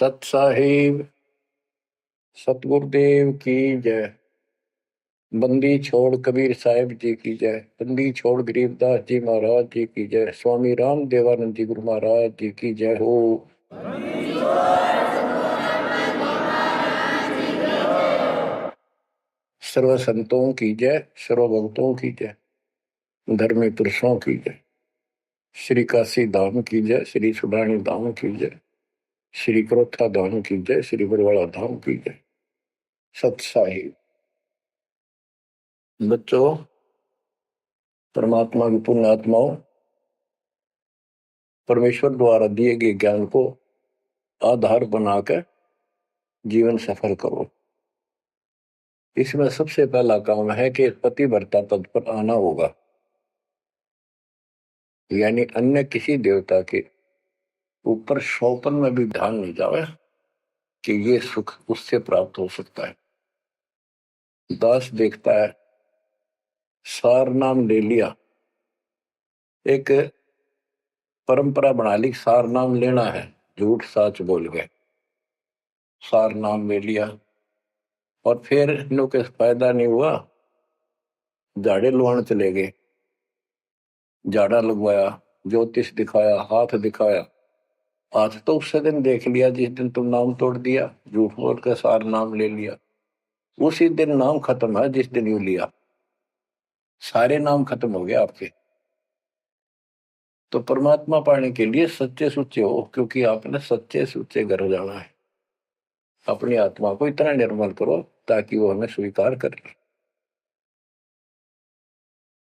सत साहिब सतगुरुदेव की जय। बंदी छोड़ कबीर साहिब जी की जय। बंदी छोड़ गरीबदास जी महाराज जी की जय। स्वामी राम देवानंद जी गुरु महाराज जी की जय हो। सर्व संतों की जय, सर्व भक्तों की जय, धर्मी पुरुषों की जय। श्री काशी धाम की जय, श्री सुडानी धाम की जय, श्री क्रोथा धाम की जय, श्री बरवाड़ा धाम की जय। सत साहिब बच्चों, परमात्मा की पुण्य आत्माओं, परमेश्वर द्वारा दिए गए ज्ञान को आधार बनाकर जीवन सफल करो। इसमें सबसे पहला काम है कि पतिव्रता पद पर आना होगा, यानी अन्य किसी देवता के ऊपर शौपन में भी ध्यान नहीं जावे कि ये सुख उससे प्राप्त हो सकता है। दास देखता है, सार नाम ले लिया, एक परंपरा बना ली, सार नाम लेना है, झूठ साच बोल गए, सार नाम ले लिया और फिर इनों के फायदा नहीं हुआ, झाड़े लुआने चले गए, झाड़ा लगवाया, ज्योतिष दिखाया, हाथ दिखाया। आज तो उससे दिन देख लिया जिस दिन तुम नाम तोड़ दिया, झूठ बोल कर सार नाम ले लिया, उसी दिन नाम खत्म है जिस दिन यू लिया, सारे नाम खत्म हो गए आपके। तो परमात्मा पाने के लिए सच्चे सुच्चे हो, क्योंकि आपने सच्चे सुच्चे घर जाना है। अपनी आत्मा को इतना निर्मल करो ताकि वो हमें स्वीकार कर ले।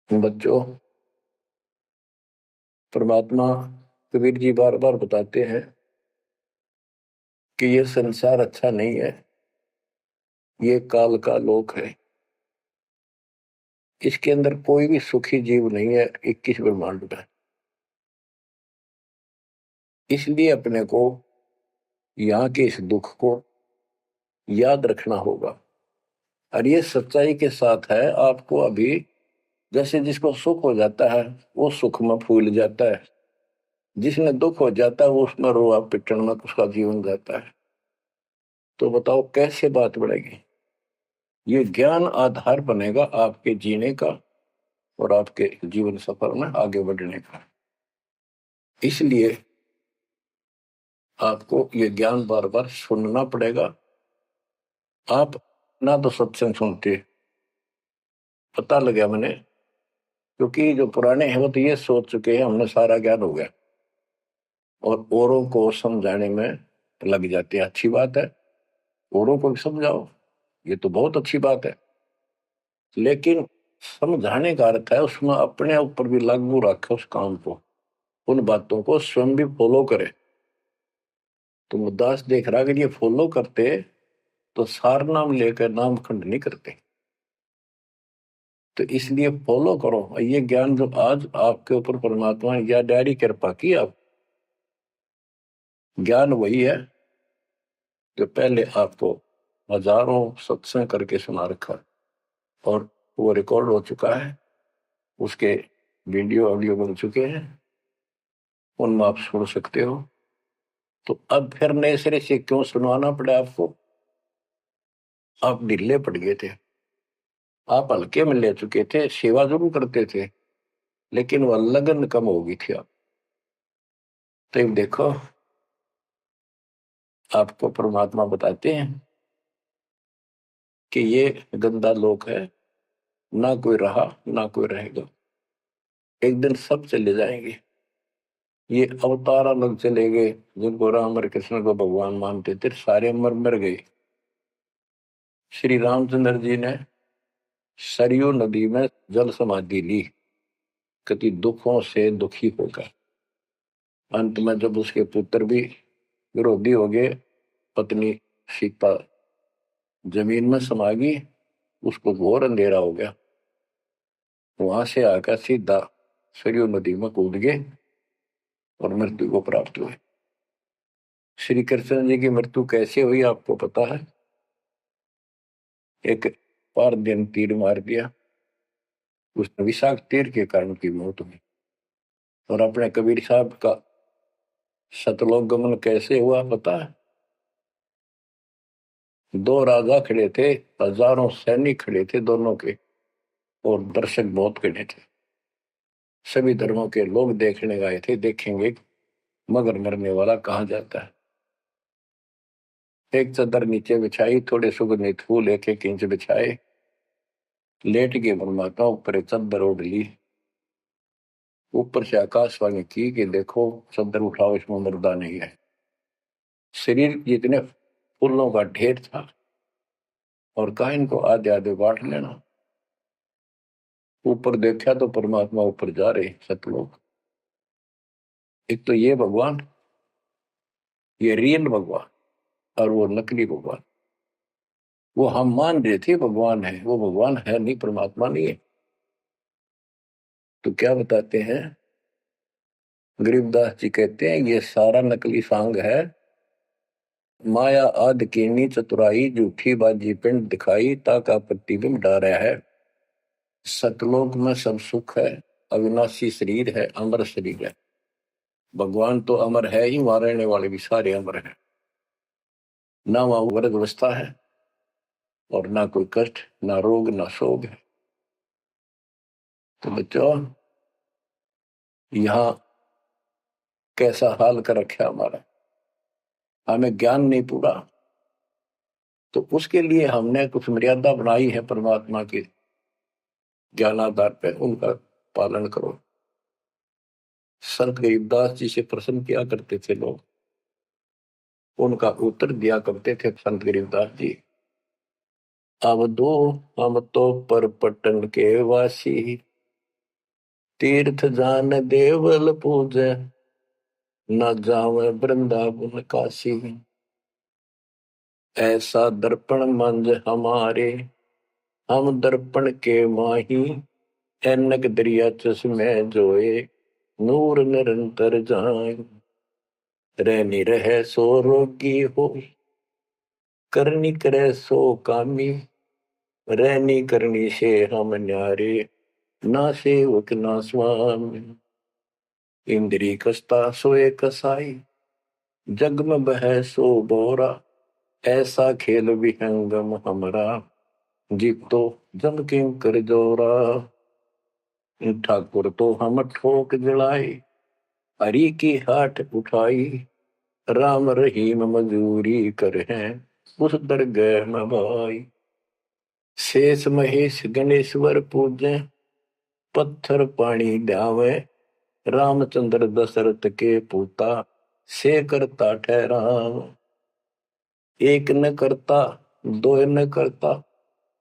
बच्चों, परमात्मा कबीर जी बार बार बताते हैं कि ये संसार अच्छा नहीं है, ये काल का लोक है, इसके अंदर कोई भी सुखी जीव नहीं है 21 ब्रह्मांड में। इसलिए अपने को यहाँ के इस दुख को याद रखना होगा। और ये सच्चाई के साथ है, आपको अभी जैसे जिसको सुख हो जाता है वो सुख में फूल जाता है, जिसने दुख हो जाता है वो उसमें रोआ पिटन में उसका जीवन जाता है। तो बताओ कैसे बात बढ़ेगी? ये ज्ञान आधार बनेगा आपके जीने का और आपके जीवन सफर में आगे बढ़ने का। इसलिए आपको ये ज्ञान बार बार सुनना पड़ेगा। आप ना तो सत्संग सुनते, पता लगा मैंने, क्योंकि जो पुराने हैं वो तो ये सोच चुके हैं हमने सारा ज्ञान हो गया और औरों को समझाने में लग जाते हैं। अच्छी बात है, औरों को भी समझाओ, ये तो बहुत अच्छी बात है, लेकिन समझाने का अर्थ है उसमें अपने ऊपर भी लागू रखे उस काम को, उन बातों को स्वयं भी फॉलो करे। तो मुद्दास देख रहा अगर ये फॉलो करते तो सार नाम लेकर नाम खंड नहीं करते। तो इसलिए फॉलो करो ये ज्ञान जो आज आपके ऊपर परमात्मा या डायरी कृपा की। आप ज्ञान वही है जो पहले आपको हजारों सत्संग करके सुना रखा और वो रिकॉर्ड हो चुका है, उसके वीडियो ऑडियो बन चुके हैं, उनमें आप सुन सकते हो। तो अब फिर नए सिरे से क्यों सुनवाना पड़ा आपको? आप ढीले पड़ गए थे, आप हल्के में ले चुके थे, सेवा जरूर करते थे लेकिन वह लगन कम हो गई थी। आप तो देखो, आपको परमात्मा बताते हैं कि ये गंदा लोक है, ना कोई रहा ना कोई रहेगा, एक दिन सब चले जाएंगे। ये अवतार अलग चले गए, जिनको राम और कृष्ण को भगवान मानते थे सारे मर मर गए। श्री रामचंद्र जी ने सरयू नदी में जल समाधि ली, कति दुखों से दुखी होकर। अंत में जब उसके पुत्र भी विरोधी हो गए, पत्नी सीता जमीन में समा गई, उसको घोर अंधेरा हो गया, वहां से आकर सीधा सरयू नदी में कूद गए और मृत्यु को प्राप्त हुए। श्री कृष्ण जी की मृत्यु कैसे हुई आपको पता है? एक पार दिन तीर मार दिया, उसने विषाक्त तीर के कारण की मौत हुई। और अपने कबीर साहब का सतलोक गमन कैसे हुआ पता है? दो राजा खड़े थे, हजारों सैनिक खड़े थे दोनों के, और दर्शक बहुत खड़े थे। सभी धर्मों के लोग देखने गए थे, देखेंगे मगर मरने वाला कहाँ जाता है। एक चादर नीचे बिछाई, थोड़े सुगंधित फूल एक एक इंच बिछाए, लेट के परमात्मा ऊपर एक चादर ओढ़ ली। ऊपर से आकाशवाणी की कि देखो चादर उठाओ, इसमें मुर्दा नहीं है। शरीर जितने फूलों का ढेर था, और कहा इनको आधे आधे बांट लेना। ऊपर देखा तो परमात्मा ऊपर जा रहे सतलोक। एक तो ये भगवान, ये रियल भगवान, और वो नकली भगवान। वो हम मान रहे थे भगवान है, वो भगवान है नहीं, परमात्मा नहीं है। तो क्या बताते हैं गरीबदास जी, कहते हैं ये सारा नकली सांग है। माया आद कीनी चतुराई, झूठी बाजी पिंड दिखाई, ताका प्रतिबिंब डारा है। सतलोक में सब सुख है, अविनाशी शरीर है, अमर शरीर है। भगवान तो अमर है ही, वहां रहने वाले भी सारे अमर हैं। ना वहां वर्ग अवस्था है, और ना कोई कष्ट, ना रोग, ना शोक है। तो बच्चों, यहाँ कैसा हाल कर रखा हमारा, हमें ज्ञान नहीं पूरा, तो उसके लिए हमने कुछ मर्यादा बनाई है परमात्मा के ज्ञानाधार पे, उनका पालन करो। संत गरीबदास जी से प्रश्न किया करते थे लोग, उनका उत्तर दिया करते थे संत गरीबदास जी। अब दो हम तो पर पटन के वासी, तीर्थ जान देवल पूजे, न जावे वृंदावन काशी। ऐसा दर्पण मंज हमारे, हम दर्पण के माही, ऐनक दरिया चश्मे जोए, नूर निरंतर जाए। रहनी रहे सो रोगी हो, करनी करे सो कामी, रहनी करनी से हम न्यारे, ना सेवक ना स्वामी। इंद्री कसता सोए कसाई, जग में बह सो बोरा, ऐसा खेल विहंगम हमरा, जीत तो जम किं कर जोरा। ठाकुर तो हम ठोक जड़ाई, हरि की हाट उठाई, राम रहीम मजूरी कर हैं, उस दरगह में भाई। शेष महेश गणेश्वर पूजे, पत्थर पानी ध्यावे, रामचंद्र दशरथ के पूता, से करता ठहराव। एक न करता, दो न करता,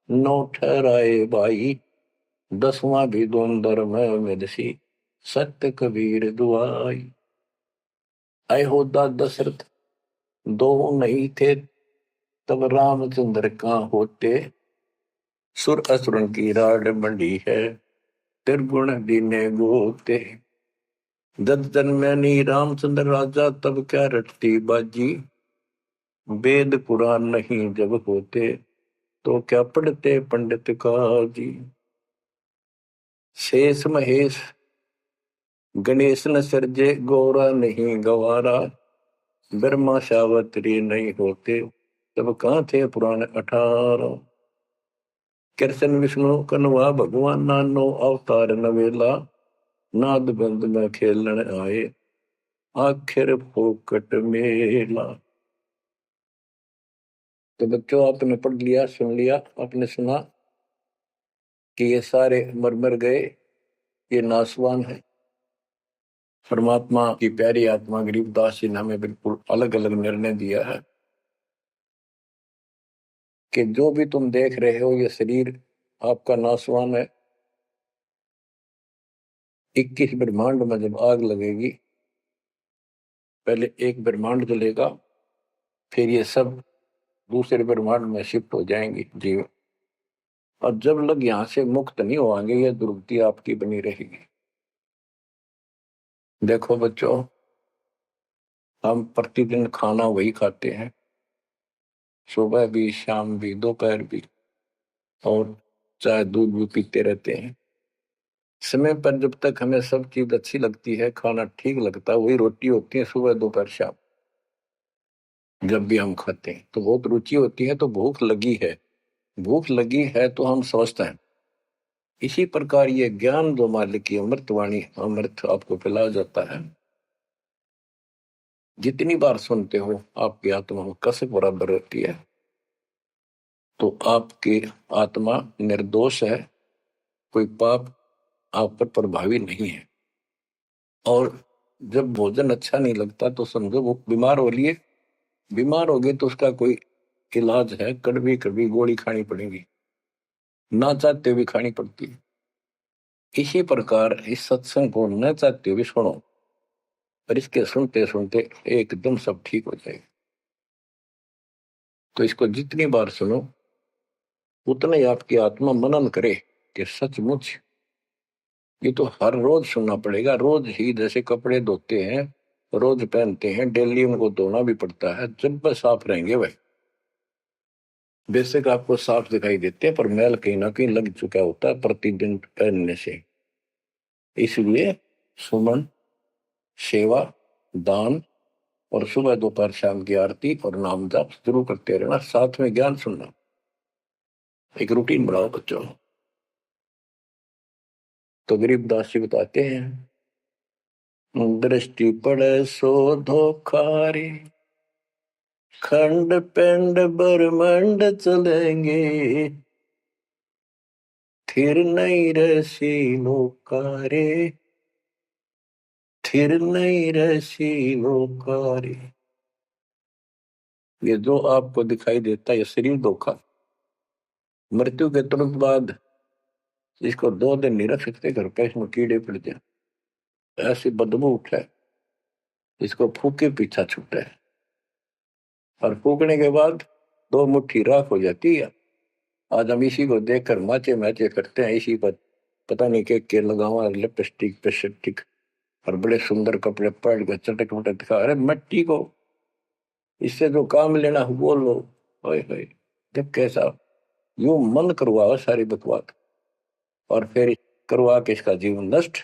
नौ ठहराए भाई, दसवां भी द्वंद्व में मिलसी, सत्य कबीर दुआई। अयोध्या दशरथ दो नहीं थे, तब रामचंद्र का होते, सुर असुरन की राड मंडी है, त्रिगुण दीने गोते। जब जन्मैनी रामचंद्र राजा, तब क्या रटती बाजी, वेद पुराण नहीं जब होते, तो क्या पढ़ते पंडित काजी। शेष महेश गणेश न सर्जे, गौरा नहीं गवारा, ब्रह्मा सावत्री नहीं होते, तब कहाँ थे पुराण 18। कृष्ण विष्णु कन्वा भगवान, नानो अवतार नवेला, नाद बंद में खेलन आए, आखिर फोकट मेला। तो बच्चों, आपने पढ़ लिया, सुन लिया, आपने सुना कि ये सारे मर मर गए, ये नासवान है। परमात्मा की प्यारी आत्मा गरीबदास जी ने हमें बिल्कुल अलग अलग निर्णय दिया है कि जो भी तुम देख रहे हो, ये शरीर आपका नासवान है। 21 ब्रह्मांड में जब आग लगेगी, पहले एक ब्रह्मांड जलेगा, फिर ये सब दूसरे ब्रह्मांड में शिफ्ट हो जाएंगे जीव। और जब लोग यहाँ से मुक्त नहीं होंगे, ये दुर्गति आपकी बनी रहेगी। देखो बच्चों, हम प्रतिदिन खाना वही खाते हैं, सुबह भी, शाम भी, दोपहर भी, और चाय दूध भी पीते रहते हैं। समय पर जब तक हमें सब चीज अच्छी लगती है, खाना ठीक लगता है, वही रोटी होती है सुबह दोपहर शाम। जब भी हम खाते हैं तो बहुत रुचि होती है, तो भूख लगी है, भूख लगी है तो हम समझते हैं। इसी प्रकार ये ज्ञान जो मालिक की अमृतवाणी, अमृत आपको पिलाया जाता है, जितनी बार सुनते हो आपकी आत्मा में कसक बराबर रहती है। तो आपकी आत्मा निर्दोष है, कोई पाप आप पर प्रभावी नहीं है। और जब भोजन अच्छा नहीं लगता तो समझो वो बीमार हो लिए, बीमार हो गए तो उसका कोई इलाज है, कड़वी कड़वी गोली खानी पड़ेगी, ना चाहते हुए खानी पड़ती है। इसी प्रकार इस सत्संग को न चाहते हुए सुनो, और इसके सुनते सुनते एकदम सब ठीक हो जाएगा। तो इसको जितनी बार सुनो उतना ही आपकी आत्मा मनन करे कि सचमुच ये तो हर रोज सुनना पड़ेगा। रोज ही जैसे कपड़े धोते हैं, रोज पहनते हैं, डेली उनको धोना भी पड़ता है, जब वह साफ रहेंगे वह बेशक आपको साफ दिखाई देते हैं, पर मैल कहीं ना कहीं लग चुका होता है प्रतिदिन पहनने से। इसलिए सुमन, सेवा, दान और सुबह दोपहर शाम की आरती और नाम जाप जरूर करते रहना, साथ में ज्ञान सुनना। एक रूटीन बनाओ बच्चों। तो गरीबदास जी बताते हैं, दृष्टि पड़े सो धोखारी, खंड पिंड ब्रह्मंड चलेंगे, थिर नहीं रसी लोकारे, थिर नहीं रसी लोकारे। ये जो आपको दिखाई देता है ये शरीर धोखा, मृत्यु के तुरंत बाद इसको 2 दिन नहीं रख सकते घर पे, इसमें कीड़े पड़ जाए, ऐसी बदबू उठे, इसको फूके पीछा छूटे, और फूकने के बाद 2 मुट्ठी राख हो जाती है। आज हम इसी को देखकर माचे मैचे करते हैं, इसी पर पता नहीं के लगावा, लिपस्टिक पेस्टिक और बड़े सुंदर कपड़े पहन कर चटक मटक दिखा। अरे मिट्टी को इससे जो काम लेना वो लो। ओए होए, जब कैसा यूं मन करवाओ सारी बकवास, और फिर करवा के इसका जीवन नष्ट,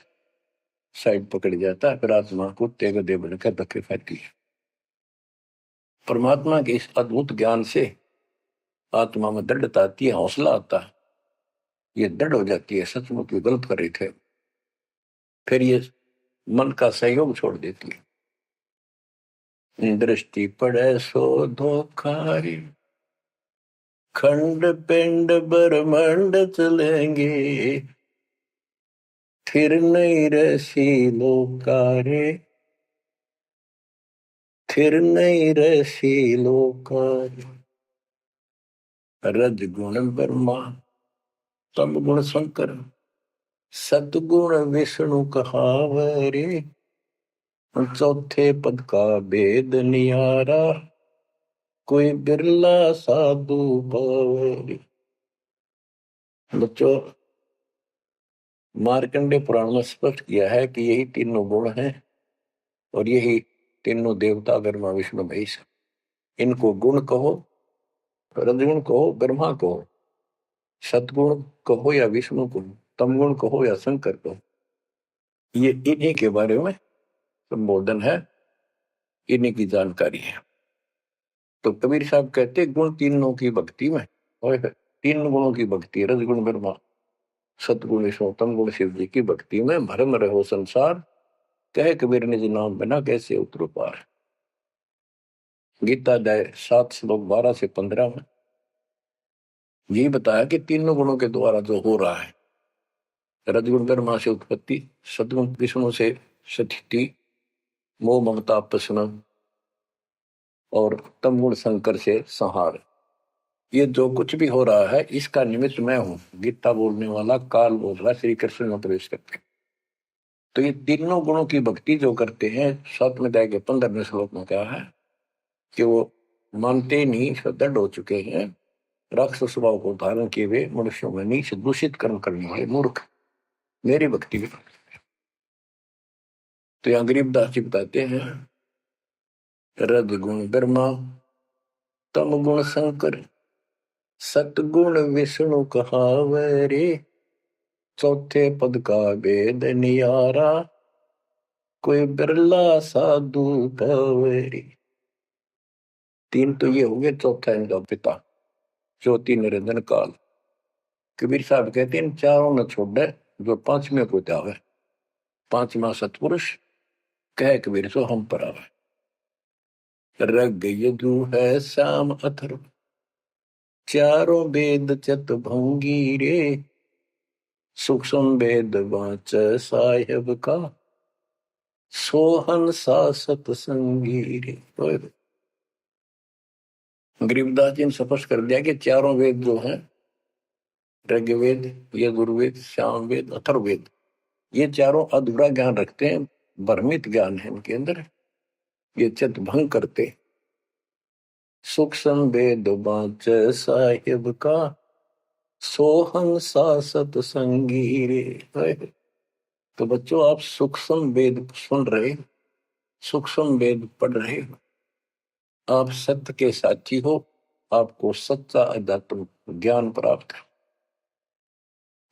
साइड पकड़ जाता है, फिर आत्मा कुत्ते गधे बनकर धक्के खाती है। परमात्मा के इस अद्भुत ज्ञान से आत्मा में दृढ़ता आती है, हौसला आता है, ये दृढ़ हो जाती है सचमुच ये गलत कर रहे थे, फिर ये मन का सहयोग छोड़ देती है। दृष्टि पड़े सो धोखारी, खंड पिंड ब्रह्मंड चलेंगे, फिर नहीं रसी लोकारे, फिर नहीं रसी लोकारे। रज गुण ब्रह्मा, तम गुण शंकर, सतगुण विष्णु कहावरे, चौथे पद का भेद नियारा, कोई बिरला साधु पावरी। बच्चों, मार्कंडे पुराण में स्पष्ट किया है कि यही तीनों गुण हैं, और यही तीनों देवता ब्रह्मा विष्णु महेश। इनको गुण कहो, रजगुण कहो, ब्रह्मा कहो, सतगुण कहो या विष्णु कहो, तमगुण कहो या शंकर कहो, ये इन्हीं के बारे में संबोधन है, इन्हीं की जानकारी है। तो कबीर साहब कहते गुण तीनों की भक्ति में, और 3 गुणों की भक्ति, रजगुण ब्रह्मा, सतगुण विष्णु, तमगुण शिव जी की भक्ति में भरम रहो संसार, कहे कबीर निज नाम बिना कैसे उतरो पार। गीता अध्याय 7 श्लोक 12 से 15 में ये बताया कि तीनों गुणों के द्वारा जो हो रहा है, रजगुण ब्रह्मा से उत्पत्ति, सतगुण विष्णु से स्थिति, मोह ममता प्रश्न, और तमगुण शंकर से संहार। ये जो कुछ भी हो रहा है इसका निमित्त मैं हूं, गीता बोलने वाला काल बोल रहा, श्री कृष्ण में प्रवेश करते। तो ये तीनों गुणों की भक्ति जो करते हैं, 7वें अध्याय के 15वें श्लोक में कहा है कि वो मानते नहीं, दृढ़ हो चुके हैं, राक्षस स्वभाव को धारण किए हुए मनुष्यों में नीच दूषित कर्म करने वाले मूर्ख मेरी भक्ति भी। तो यहाँ गरीबदास जी बताते हैं, रज गुण ब्रह्मा, तम गुण शंकर, सतगुण विष्णु कहावरे, चौथे पद का भेद नियारा, कोई बिरला साधु पावरी। तीन तो ये हो गए, चौथा इनका पिता, ज्योति निरंजन काल। कबीर साहब कहते हैं इन चारों न छोड़े जो पांचवें को जावे, पांचवा सतपुरुष कह कबीर सो हम पर आवे। रग यदु है श्याम अथर्व, चारों वेद चत भंगी रे, सूक्ष्म वेद वाच साहेब का, सोहन सा सतसंगी रे। गरीबदास जी ने स्पष्ट कर दिया कि चारों वेद जो हैं, ऋग्वेद, यजुर्वेद, सामवेद, अथर्ववेद, ये चारों अधूरा ज्ञान रखते हैं, भ्रमित ज्ञान है इनके अंदर, ये चित भंग करते। सूक्ष्म वेद वाच साहिब का, सोहन सा सतसंगी रे। तो बच्चों आप सूक्ष्म वेद सुन रहे, सूक्ष्म वेद पढ़ रहे, आप सत्य के साथी हो, आपको सच्चा अध्यात्म ज्ञान प्राप्त है।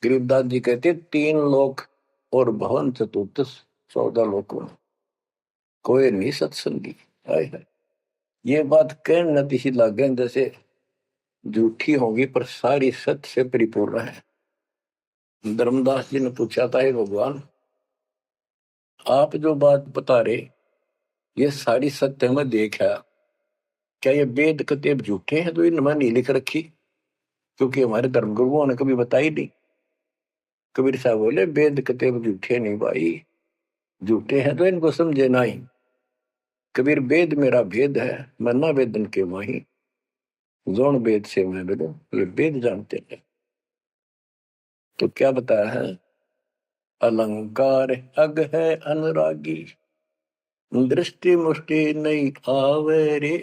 गरीबदास जी कहते तीन लोक और भवन चतुर्दश, 14 लोकों में कोई नहीं सत्संगी। है ये बात कहने नती सी लागे जैसे झूठी होगी पर सारी सत्य से परिपूर्ण है। धर्मदास जी ने पूछा था हे भगवान, आप जो बात बता रहे ये सारी सत्य में देखा, क्या ये वेद कतेब झूठे हैं तो इनमें नहीं लिख रखी? क्योंकि हमारे धर्म गुरुओं ने कभी बताई नहीं। कबीर साहब बोले वेद कतेब झूठे नहीं भाई, झूठे हैं तो इनको समझे नहीं। कबीर वेद मेरा भेद है, मैं ना वेदन के माही, जोन वेद से मैं मिलूं, ये वेद जानते हैं। तो क्या बताया है? अलंकार अग है अनुरागी, दृष्टि मुष्टि नहीं आवे रे,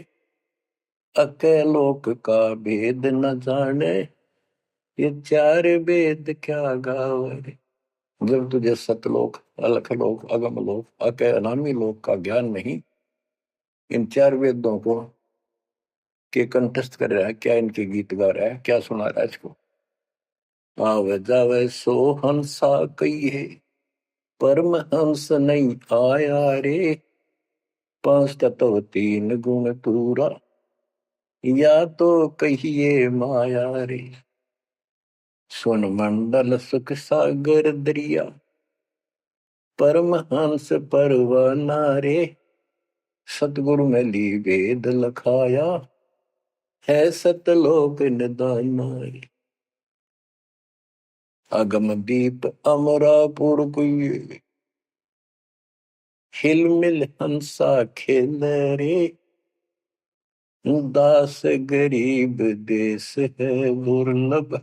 अके लोक का भेद न जाने, ये चार वेद क्या गावे। जब तुझे सतलोक, अलख लोक, अगम लोक, अके अनामी लोक का ज्ञान नहीं, इन चार वेदों को के कंठस्थ कर रहा है, क्या इनके गीत गा रहा है, क्या सुना रहा है इसको? आवे जावे सो हंसा कहिए, परम हंस नहीं आया रे, पांच तत्व तीन गुण पूरा, या तो कहिए माया रे। सुन मंडल सुख सागर दरिया, परम हंस परवाना रे, सतगुरु में ली वेद लखाया, है सतलोक निदाना रे। अगम दीप अमरापुर कुए, हिल मिल हंसा खेल रे, दास गरीब देश है दुर्लभ,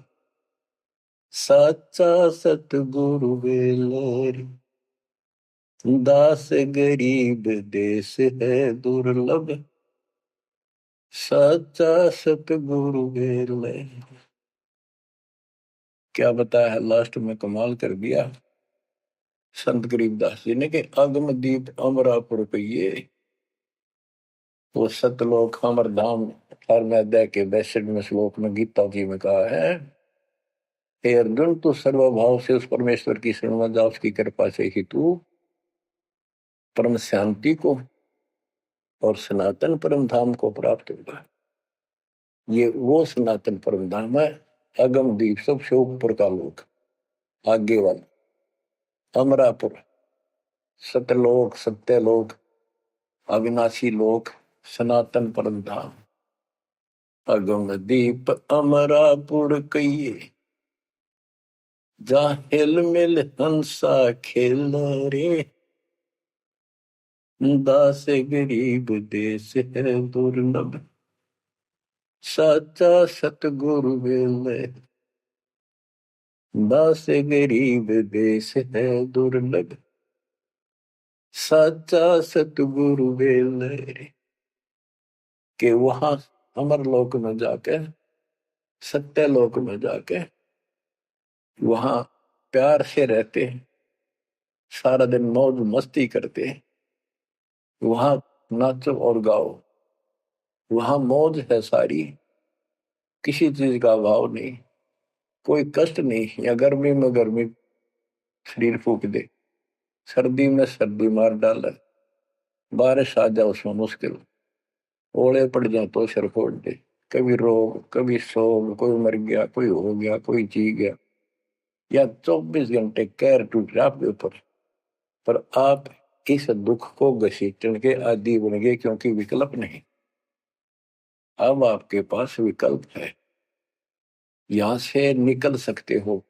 साचा सतगुरु बेलरी। दास गरीब देश है दुर्लभ, साचा सतगुरु बेलरी। क्या बताया लास्ट में, कमाल कर दिया संत गरीबदास जी ने कि अगम दीप अमरापुर पहिए, वो सतलोक अमर धाम 18वें अध्याय के 62वें श्लोक में गीता जी में कहा है, हे अर्जुन तू सर्वभाव से उस परमेश्वर की शरण में जा, उसकी कृपा से ही तू परम शांति को और सनातन परम धाम को प्राप्त होगा। ये वो सनातन परम धाम है, अगम दीप सबसे ऊपर का लोक, आगे वाला अमरापुर, सतलोक, सत्यलोक, अविनाशी लोक, सनातन परम धाम। अगम दीप अमरापुर कहिए, जा हिल मिल हंसा खेल रे, दास गरीब देश है दुर्लभ, साचा सतगुरु बेले। दास गरीब देश है दुर्लभ, साचा सतगुरु बेले। के वहां अमर लोक में जाके, सत्य लोक में जाके वहां प्यार से रहते हैं, सारा दिन मौज मस्ती करते हैं, वहां नाचो और गाओ, वहां मौज है सारी, किसी चीज का अभाव नहीं, कोई कष्ट नहीं। या गर्मी में गर्मी शरीर फूक दे, सर्दी में सर्दी मार डाले, बारिश आ जाए उसमें मुश्किल, ओले पड़ जाए तो सिर फोड़ दे। कभी रोग, कभी शोक, कोई मर गया, कोई हो गया, कोई जी गया, या 24 घंटे कहर टूट रहा आपके ऊपर, पर आप इस दुख को घसीटने के आदी बन गए, क्योंकि विकल्प नहीं। अब आपके पास विकल्प है, यहां से निकल सकते हो,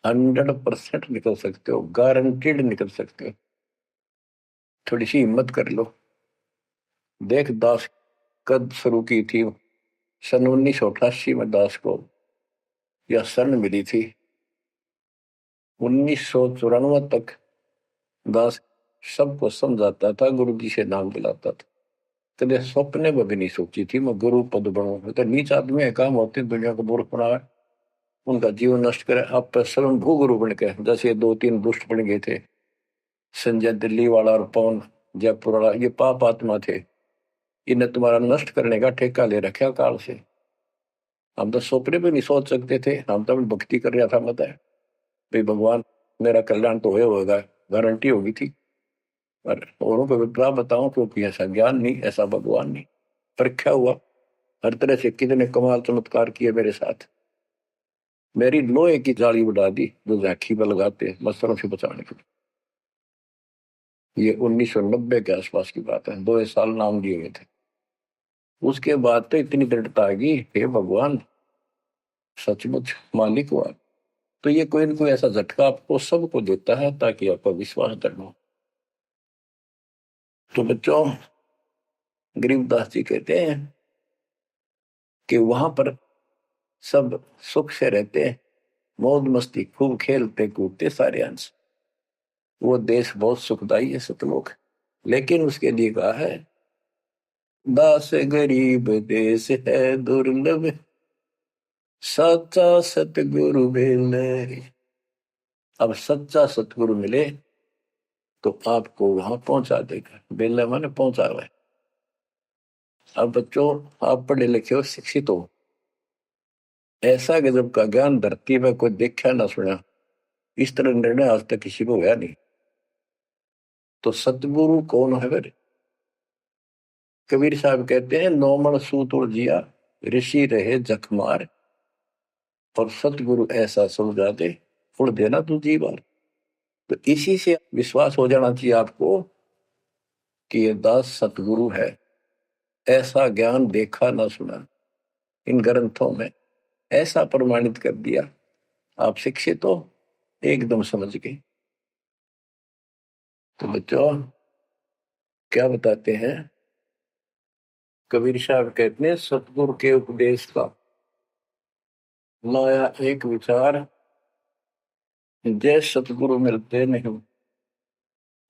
100% निकल सकते हो, गारंटेड निकल सकते हो। थोड़ी सी हिम्मत कर लो। देख, दास कब शुरू की थी? सन 1988 में दास को यह शरण मिली थी। 1994 तक दास सबको समझाता था, गुरु जी से नाम दिलाता था। कदे सपने में भी नहीं सोची थी मैं गुरु पद बनूं। तो नीच आदमी है, काम होते दुनिया को मूर्ख बनाए, उनका जीवन नष्ट करे, आप स्वयं भू गुरु बन के, जैसे 2-3 दुष्ट बन गए थे, संजय दिल्ली वाला और पवन जयपुर वाला, ये पाप आत्मा थे। इन्हें तुम्हारा नष्ट करने का ठेका ले रखा काल से। हम तो सपने भी नहीं सोच सकते थे। हम तो भक्ति कर रहा था, मत है भाई भगवान मेरा कल्याण तो होगा, गारंटी होगी थी। पर औरों को विप्रा बताऊं, क्योंकि ऐसा ज्ञान नहीं, ऐसा भगवान नहीं। परीक्षा हुआ हर तरह से, कितने कमाल चमत्कार किए मेरे साथ। मेरी लोहे की जाली उड़ा दी, जो राखी पर लगाते हैं मच्छरों से बचाने के लिए। ये 1990 के आसपास की बात है, 2 साल नाम दिए हुए थे। उसके बाद तो इतनी दृढ़ता आ गई, हे भगवान सचमुच मालिक हुआ। तो ये कोई न कोई ऐसा झटका आपको सबको देता है, ताकि आपका विश्वास दृढ़ हो। तो बच्चों, गरीबदास जी कहते हैं कि वहां पर सब सुख से रहते हैं, मौज मस्ती, खूब खेलते कूदते सारे अंश। वो देश बहुत सुखदाई है, सतलोक। लेकिन उसके लिए कहा है, दास गरीब देश है दुर्लभ, सच्चा सतगुरु मिले। अब सच्चा सतगुरु मिले तो आपको वहां पहुंचा देगा। बेला माने पहुंचा हुआ है। अब बच्चों, आप पढ़े लिखे हो, शिक्षित हो, ऐसा गजब का ज्ञान धरती में कोई देखा ना सुना। इस तरह निर्णय आज तक किसी को हुआ नहीं। तो सतगुरु कौन है फिर? कबीर साहब कहते हैं, नौमण सूत और जिया, ऋषि रहे जखमार, और सतगुरु ऐसा समझा दे, उड़ देना तू जी बार। तो इसी से विश्वास हो जाना चाहिए आपको कि ये दास सतगुरु है। ऐसा ज्ञान देखा ना सुना इन ग्रंथों में, ऐसा प्रमाणित कर दिया। आप शिक्षित हो, एकदम समझ गए। तो बच्चों, क्या बताते हैं कबीर साहब? कहते हैं, सतगुरु के उपदेश का लाया एक विचार, जय सतगुरु मिलते नहीं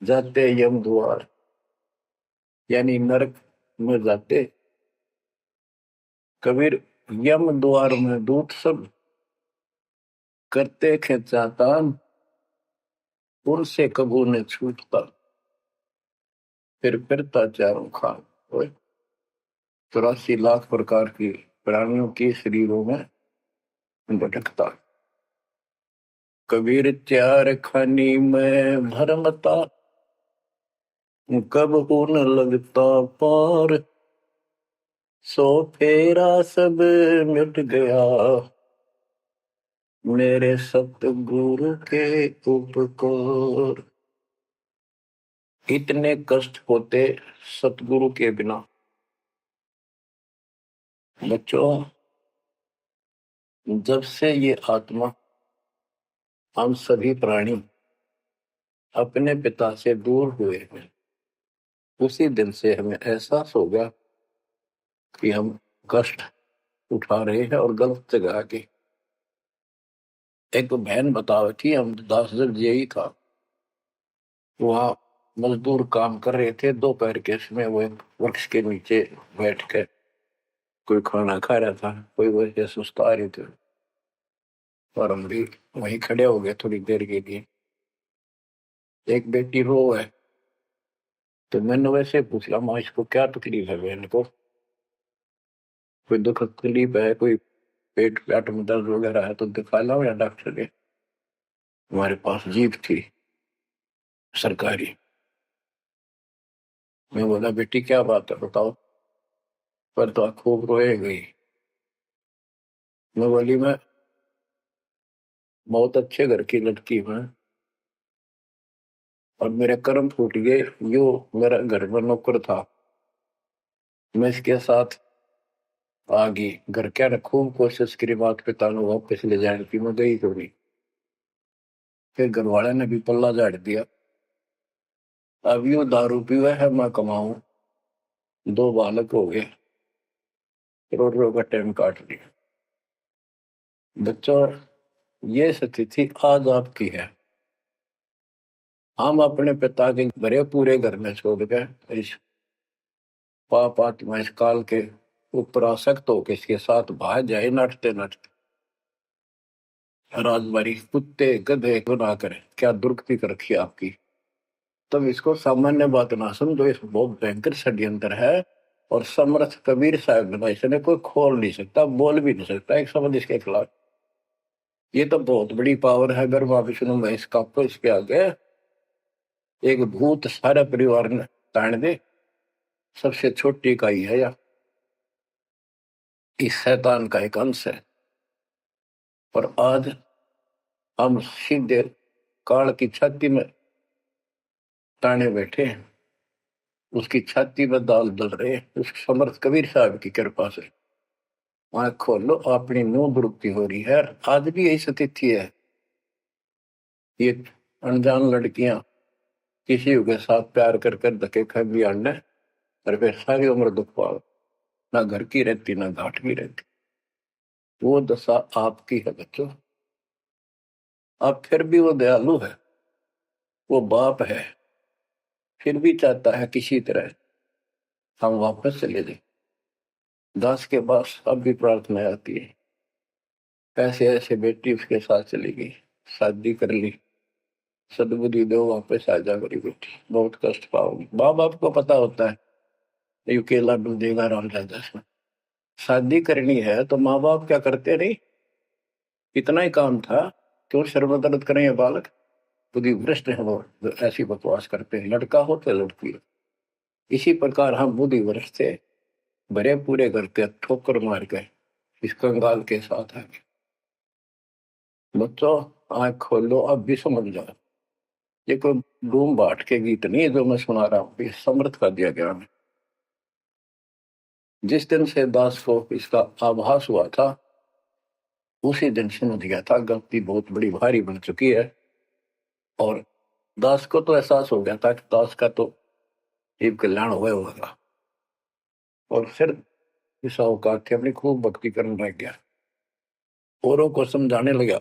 जाते यम द्वार। यानी नरक में जाते कबीर, यम द्वार में दूत सब करते खेचातान, उनसे कबू ने छूटता, फिर फिरता चारों खान। 84 लाख प्रकार की प्राणियों के शरीरों में भटकता। कबीर चार खानी में भरमता, कब हो न लगता पार, सो फेरा सब मिट गया, मेरे सतगुरु के उपकार। इतने कष्ट होते सतगुरु के बिना। बच्चों, जब से ये आत्मा, हम सभी प्राणी अपने पिता से दूर हुए हैं, उसी दिन से हमें एहसास हो गया कि हम कष्ट उठा रहे हैं, और गलत जगह के। एक तो बहन बता रही थी, हम 10 दिन यही था, वहां मजदूर काम कर रहे थे, दोपहर के समय वो एक वृक्ष के नीचे बैठ कर कोई खाना खा रहा था, कोई वैसे सुस्ता रहे थे, और हम भी वहीं खड़े हो गए थोड़ी देर के लिए। एक बेटी रो है, तो मैंने वैसे पूछा, माँ इसको क्या तकलीफ है? बहन को कोई दुख तकलीफ है, कोई पेट पेट में दर्द वगैरह है तो दिखा लाओ या डॉक्टर के। हमारे पास जीप थी सरकारी। मैं बोला, बेटी क्या बात है बताओ। पर तो खूब रोए गई। मैं बोली मैं बहुत अच्छे घर की लड़की हूँ और मेरे कर्म फूट गए। यो मेरा घर में नौकर था, मैं इसके साथ आ गई। घर क्या ने खूब कोशिश करी माता पिता ने वापस ले जाने की, मैं गई तो नहीं। फिर घर वाले ने भी पल्ला झाड़ दिया। अब यो दारू पीवा है, मैं कमाऊं, दो बालक हो गए, रोड रो का टाइम काट लिया। बच्चों, ये स्थिति आज आपकी है। हम अपने पिता के भरे पूरे घर में छोड़ के इस पाप आत्मा इस काल के ऊपर आसक्त होकर इसके साथ भाग जाए नटते नटते। राजबारी कुत्ते गधे गुनाह करे, क्या दुर्गति कर रखी है आपकी। तब इसको सामान्य बात ना समझो, इस बहुत भयंकर षड्यंत्र है। और समर्थ कबीर साहब ने इसने कोई खोल नहीं सकता, बोल भी नहीं सकता एक शब्द इसके खिलाफ। ये तो बहुत बड़ी पावर है। अगर वहां विष्णु में इसका तो इसके आगे एक भूत सारे परिवार ने ताण दे, सबसे छोटी इकाई है या इस शैतान का एक अंश है। और आज हम सीधे काल की छाती में ताने बैठे हैं, उसकी छाती में दाल दल रहे हैं उस समर्थ कबीर साहब की कृपा से। आंख खोलो, अपनी नो दुरुक्ति हो रही है। आज भी यही स्थिति है। ये अनजान लड़कियां किसी के साथ प्यार कर कर धक्के खा भी आने, और फिर सारी उम्र दुख पाओ, ना घर की रहती ना घाट की रहती। वो दशा आपकी है बच्चों। अब फिर भी वो दयालु है, वो बाप है, फिर भी चाहता है किसी तरह हम वापस चले जाए। दास के पास अब भी प्रार्थना आती है, ऐसे ऐसे बेटी उसके साथ चली गई, शादी कर ली, सदबुद्धि दो, वापस आ जा मेरी बेटी, बहुत कष्ट पाओगी। माँ बाप को पता होता है ये केला डूब देगा राम राजा से। शादी करनी है तो माँ बाप क्या करते नहीं, इतना ही काम था। क्यों शर्मदर्द करें ये बालक, बुद्धि भ्रष्ट है वो जो ऐसी बकवास करते हैं, लड़का हो तो लड़की हो। इसी प्रकार हम बुद्धि भ्रष्ट थे, भरे पूरे घर के ठोकर मार गए इस कंगाल के साथ आगे। बच्चों, आंख खोलो, अब भी समझ जाओ। ये कोई डूम बाट के गीत नहीं है जो मैं सुना रहा हूँ, ये समर्थ का दिया गया है। जिस दिन से दास को इसका आभास हुआ था, उसी दिन समझ गया था गलती बहुत बड़ी भारी बन चुकी है। और दास को तो एहसास हो गया था कि दास का तो जीव कल्याण हुआ होगा। और फिर इस अवकाश की अपनी खूब भक्ति करने लग गया, औरों को समझाने लगा।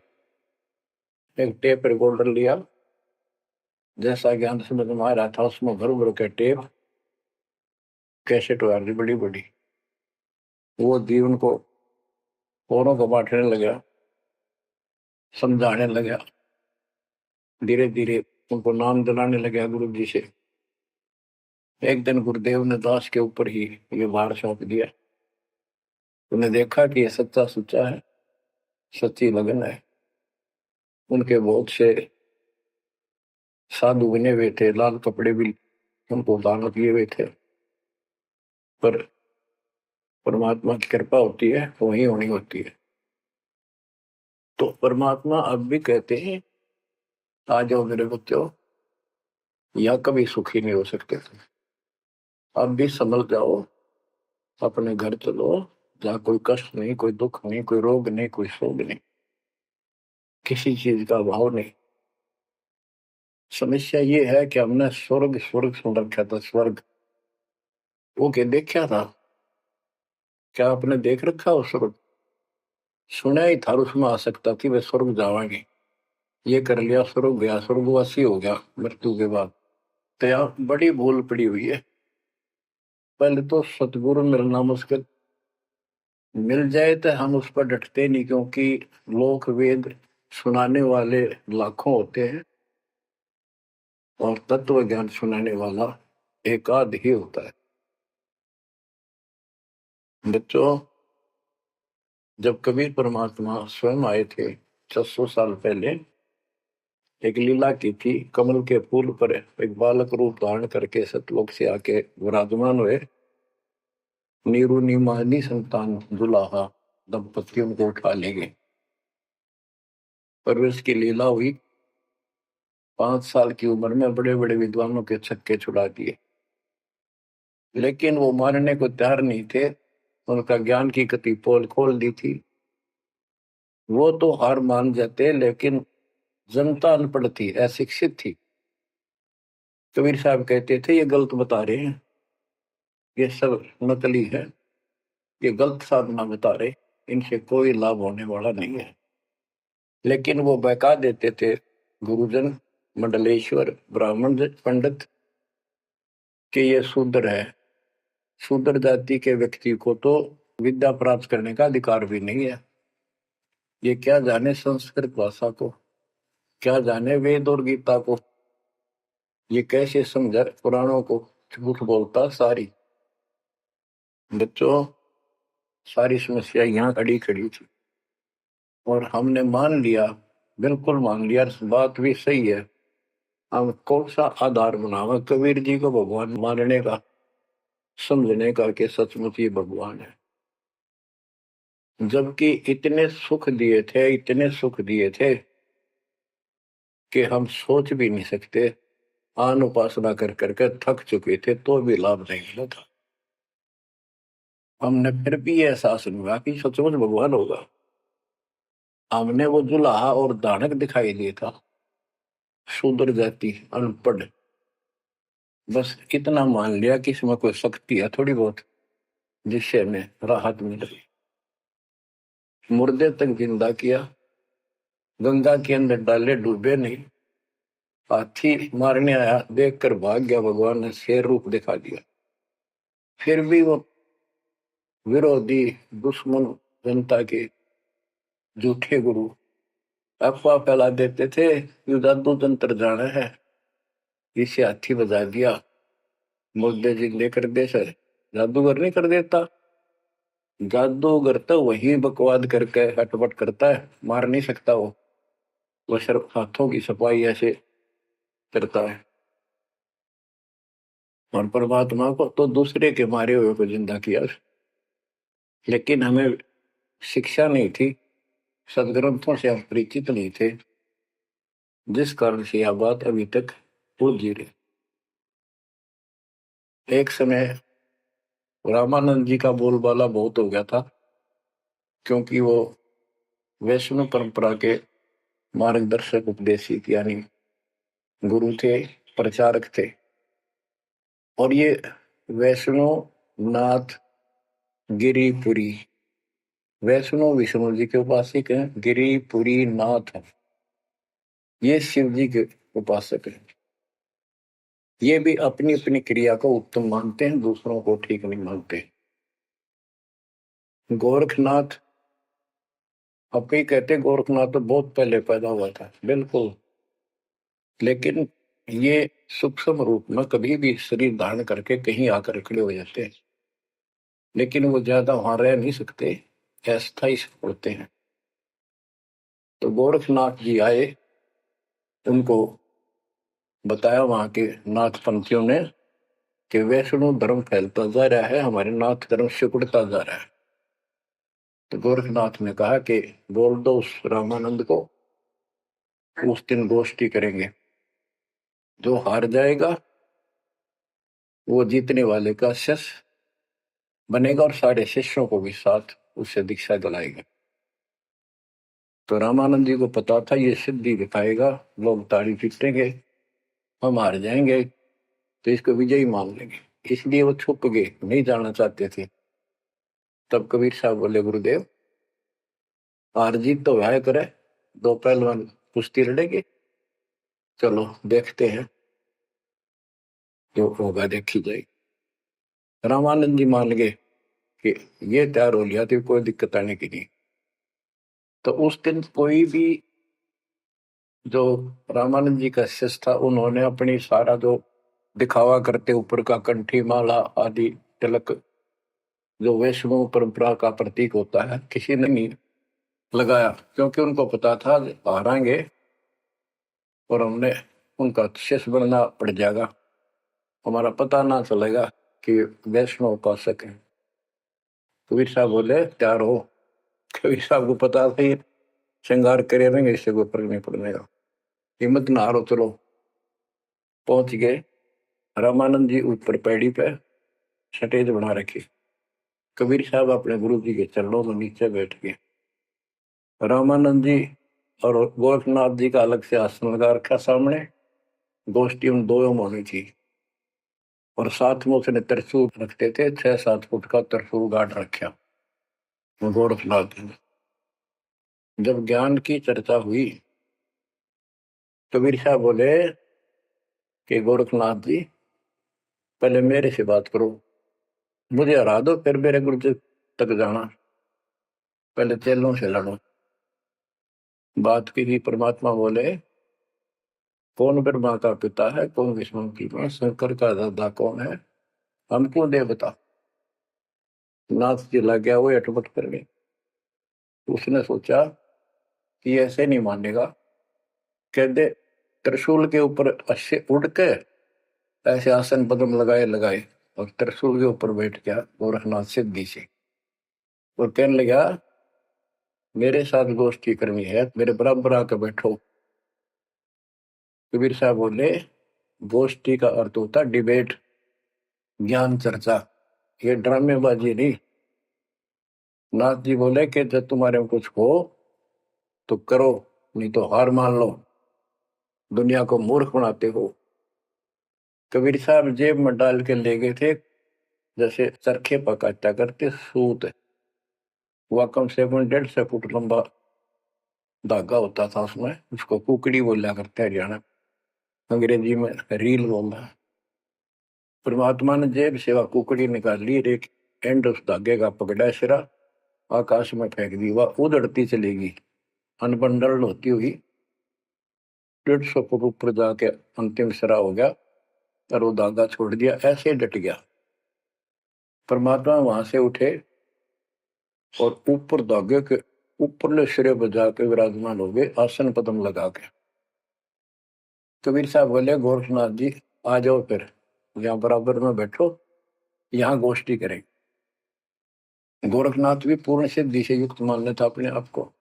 एक टेप रिकॉर्डर लिया, जैसा ज्ञान समझ में आ रहा था उसमें भर भर के टेप कैसेट वाली बड़ी बड़ी वो दी उनको, औरों को बांटने लगा, समझाने लगा। धीरे धीरे उनको नाम दिलाने लगा गुरु जी से। एक दिन गुरुदेव ने दास के ऊपर ही ये भार सौंप दिया। उन्हें देखा कि ये सच्चा सुच्चा है, सच्ची लगन है। उनके बहुत से साधु बने हुए थे, लाल कपड़े भी उनको दान दिए हुए थे। पर परमात्मा की कृपा होती है तो वही होनी होती है। तो परमात्मा अब भी कहते हैं, आ जाओ मेरे बच्चों, या कभी सुखी नहीं हो सकते थे। अब भी समझ जाओ, अपने घर चलो, जहाँ कोई कष्ट नहीं, कोई दुख नहीं, कोई रोग नहीं, कोई शोक नहीं, किसी चीज का अभाव नहीं। समस्या ये है कि हमने स्वर्ग स्वर्ग सुन रखा था, स्वर्ग वो के देखा था। क्या आपने देख रखा हो स्वर्ग? सुना ही था, उसमें आ सकता थी वे स्वर्ग जावांगे, ये कर लिया स्वर्ग गया, स्वर्गवासी हो गया मृत्यु के बाद। तो यहाँ बड़ी भूल पड़ी हुई है। पहले तो सतगुरु मिलना मुश्किल, मिल जाए तो हम उस पर डटते नहीं, क्योंकि लोक वेद सुनाने वाले लाखों होते हैं और तत्व ज्ञान सुनाने वाला एक आध ही होता है। बच्चों, जब कबीर परमात्मा स्वयं आए थे 600 साल पहले, एक लीला की थी। कमल के फूल पर एक बालक रूप धारण करके सतलोक से आके विराजमान हुए। नीरू नीमानी संतान दुलाहा दंपतियों को उठा ले गए। परवेश की लीला हुई। 5 साल की उम्र में बड़े बड़े विद्वानों के छक्के छुड़ा दिए, लेकिन वो मानने को तैयार नहीं थे। उनका ज्ञान की गति पोल खोल दी थी। वो तो हार मान जाते, लेकिन जनता अनपढ़ थी, अशिक्षित थी। कबीर साहब कहते थे ये गलत बता रहे हैं, ये सब नकली है, ये गलत साधना बता रहे, इनसे कोई लाभ होने वाला नहीं है। लेकिन वो बहका देते थे गुरुजन, मंडलेश्वर, ब्राह्मण पंडित कि ये शूद्र है। शूद्र जाति के व्यक्ति को तो विद्या प्राप्त करने का अधिकार भी नहीं है। ये क्या जाने संस्कृत भाषा को, क्या जाने वेद और गीता को, ये कैसे समझा पुराणों को। झूठ बोलता सारी। बच्चों, सारी समस्या यहाँ खड़ी खड़ी थी और हमने मान लिया, बिल्कुल मान लिया, बात भी सही है। हम कौन सा आधार बनावा कबीर जी को भगवान मानने का, समझने का कि सचमुच ही भगवान है। जबकि इतने सुख दिए थे, इतने सुख दिए थे कि हम सोच भी नहीं सकते। आन उपासना कर करके थक चुके थे तो भी लाभ नहीं मिला था। हमने फिर भी ये एहसास नहीं हुआ कि सचमुच भगवान होगा। हमने वो जुलाहा और दानक दिखाई दिया था, शूद्र जाति, अनपढ़। बस इतना मान लिया कि इसमें कोई शक्ति है थोड़ी बहुत, जिससे हमें राहत मिल रही। मुर्दे तक जिंदा किया, गंगा के अंदर डाले, डूबे नहीं। हाथी मारने आया, देखकर भाग गया, भगवान ने शेर रूप दिखा दिया। फिर भी वो विरोधी, दुश्मन जनता के झूठे गुरु अफवाह फैला देते थे, यू जादू तंत्र जाना है, इसे हाथी बजा दिया, मुर्दे जिंदे कर दे। सर, जादूगर नहीं कर देता। जादूगर तो वही बकवाद करके हटपट करता है, मार नहीं सकता वो सिर्फ हाथों की सफाई ऐसे करता है। और परमात्मा को तो दूसरे के मारे हुए को जिंदा किया। लेकिन हमें शिक्षा नहीं थी, सदग्रंथों से हम परिचित नहीं थे, जिस कारण से यह बात अभी तक उलझी रही। एक समय रामानंद जी का बोलबाला बहुत हो गया था, क्योंकि वो वैष्णव परंपरा के मार्गदर्शक, उपदेशित यानी गुरु थे, प्रचारक थे। और ये वैष्णव नाथ गिरिपुरी, वैष्णव विष्णु जी के उपासक हैं, गिरिपुरी नाथ हैं, ये शिव जी के उपासक हैं। ये भी अपनी अपनी क्रिया को उत्तम मानते हैं, दूसरों को ठीक नहीं मानते। गोरखनाथ, अब कई कहते हैं गोरखनाथ तो बहुत पहले पैदा हुआ था, बिल्कुल। लेकिन ये सूक्ष्म रूप में कभी भी शरीर धारण करके कहीं आकर खड़े हो जाते हैं, लेकिन वो ज्यादा वहां रह नहीं सकते, अस्थायी होते हैं। तो गोरखनाथ जी आए, उनको बताया वहां के नाथ पंथियों ने कि वैष्णव धर्म फैलता जा रहा है, हमारे नाथ धर्म सिकुड़ता जा रहा है। तो गोरखनाथ ने कहा कि बोल दो उस रामानंद को, उस दिन गोष्ठी करेंगे, जो हार जाएगा वो जीतने वाले का शिष्य बनेगा और सारे शिष्यों को भी साथ उससे दीक्षा दिलाएगा। तो रामानंद जी को पता था ये सिद्धि दिखाएगा, लोग ताड़ी पीटेंगे, हम हार जाएंगे, तो इसको विजयी मान लेंगे। इसलिए वो छुप गए, नहीं जाना चाहते थे। तब कबीर साहब बोले, गुरुदेव, हार जीत तो वह करे, दो पहलवान कुश्ती लड़ेंगे, चलो देखते हैं, जो होगा देखी जाएगी। रामानंद जी मान गए कि ये तैयार हो लिया तो कोई दिक्कत आने की नहीं। तो उस दिन कोई भी जो रामानंद जी का शिष्य था, उन्होंने अपनी सारा जो दिखावा करते ऊपर का कंठी माला आदि तिलक, जो वैष्णव परंपरा का प्रतीक होता है, किसी ने नहीं लगाया, क्योंकि उनको पता था हारेंगे और हमने उनका शिष्य बनना पड़ जाएगा, हमारा पता ना चलेगा कि वैष्णव उपासक है। कबीर साहब बोले तैयार हो। कबीर साहब को पता था ये श्रृंगार करे रहेंगे, इससे कोई फर्क नहीं पड़ने का, हिम्मत ना हारो, चलो। पहुंच गए। रामानंद जी ऊपर पैड़ी पे स्टेज बना रखी। कबीर साहब अपने गुरु जी के चरणों में नीचे बैठ गए। रामानंद जी और गोरखनाथ जी का अलग से आसन लगा रखा सामने। गोष्ठी उन दोनों में होनी थी। और साथ में उसने त्रिशूल रखते थे, 6-7 फुट का त्रिशूल गाड़ रखा गोरखनाथ जी ने। जब ज्ञान की चर्चा हुई, कबीर साहब बोले कि गोरखनाथ जी पहले मेरे से बात करो, मुझे हरा दो, फिर मेरे गुरु जी तक जाना, पहले चेलों से लड़ो। बात की थी। परमात्मा बोले कौन ब्रह्मा का पिता है, कौन विष्णु की मां, शंकर का दादा कौन है, हमको दे बता। नाथ जी लग गया, वो अटपट कर गए। उसने सोचा कि ऐसे नहीं मानेगा, कहते त्रिशूल के ऊपर अच्छे उड़ के ऐसे आसन पद्म लगाए लगाए और त्रिशूल के ऊपर बैठ गया गोरखनाथ सिद्धि से। और कहने लगा मेरे साथ गोष्ठी करनी है, मेरे बराबर आकर बैठो। कबीर साहब बोले गोष्ठी का अर्थ होता डिबेट, ज्ञान चर्चा, ये ड्रामेबाजी नहीं। नाथ जी बोले कि जब तुम्हारे में कुछ हो तो करो, नहीं तो हार मान लो, दुनिया को मूर्ख बनाते हो। कबीर साहब जेब में डाल के ले गए थे, जैसे चरखे पकाता करते सूत। वह कम से कम 1.5 फुट लंबा धागा होता था उसमें, उसको कुकड़ी बोला करते हरियाणा, अंग्रेजी में रील बोलना। परमात्मा ने जेब से वह कुकड़ी निकाल ली, एक एंड उस धागे का पकड़ा सिरा, आकाश में फेंक दी, वह उड़ती चलेगी अनबंडल होती हुई 150 फुट ऊपर जाके अंतिम सिरा हो गया। और वो धागा छोड़ दिया, ऐसे डट गया। परमात्मा वहां से उठे और ऊपर धागे के ऊपरले सिरे पर जाके विराजमान हो गए, आसन पद्म लगा के। कबीर साहब बोले गोरखनाथ जी आ जाओ, फिर यहाँ बराबर में बैठो, यहाँ गोष्ठी करें। गोरखनाथ भी पूर्ण सिद्धि से युक्त मान लेता अपने आप को।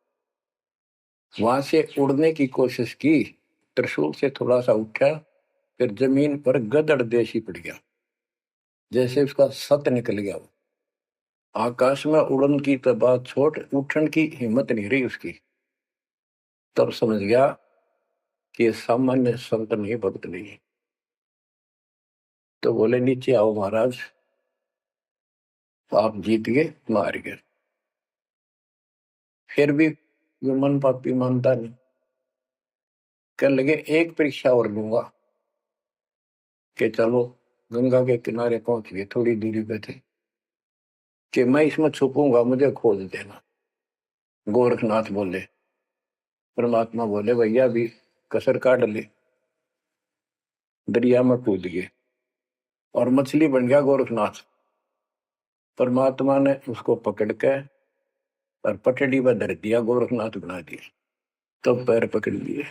वहां से उड़ने की कोशिश की, त्रिशूल से थोड़ा सा उठा, फिर जमीन पर गदड़ देशी पड़ गया, जैसे उसका सत निकल गया। आकाश में उड़न की तो बात छोड़, उठन की हिम्मत नहीं रही उसकी। तब समझ गया कि ये सामान्य संत नहीं, भक्त नहीं। तो बोले नीचे आओ महाराज, आप जीत गए, मार गए। फिर भी जो मन पापी मानता नहीं, कहने लगे एक परीक्षा और लूंगा। कि चलो, गंगा के किनारे पहुंच गए, थोड़ी दूरी पे थे, कि मैं इसमें छुपूंगा, मुझे खोज देना। गोरखनाथ बोले। परमात्मा बोले भैया भी कसर काट ले। दरिया में कूद गए और मछली बन गया गोरखनाथ। परमात्मा ने उसको पकड़ के और पटड़ी पर धर दिया, गोरखनाथ बना दिया। तब पैर पकड़ लिए।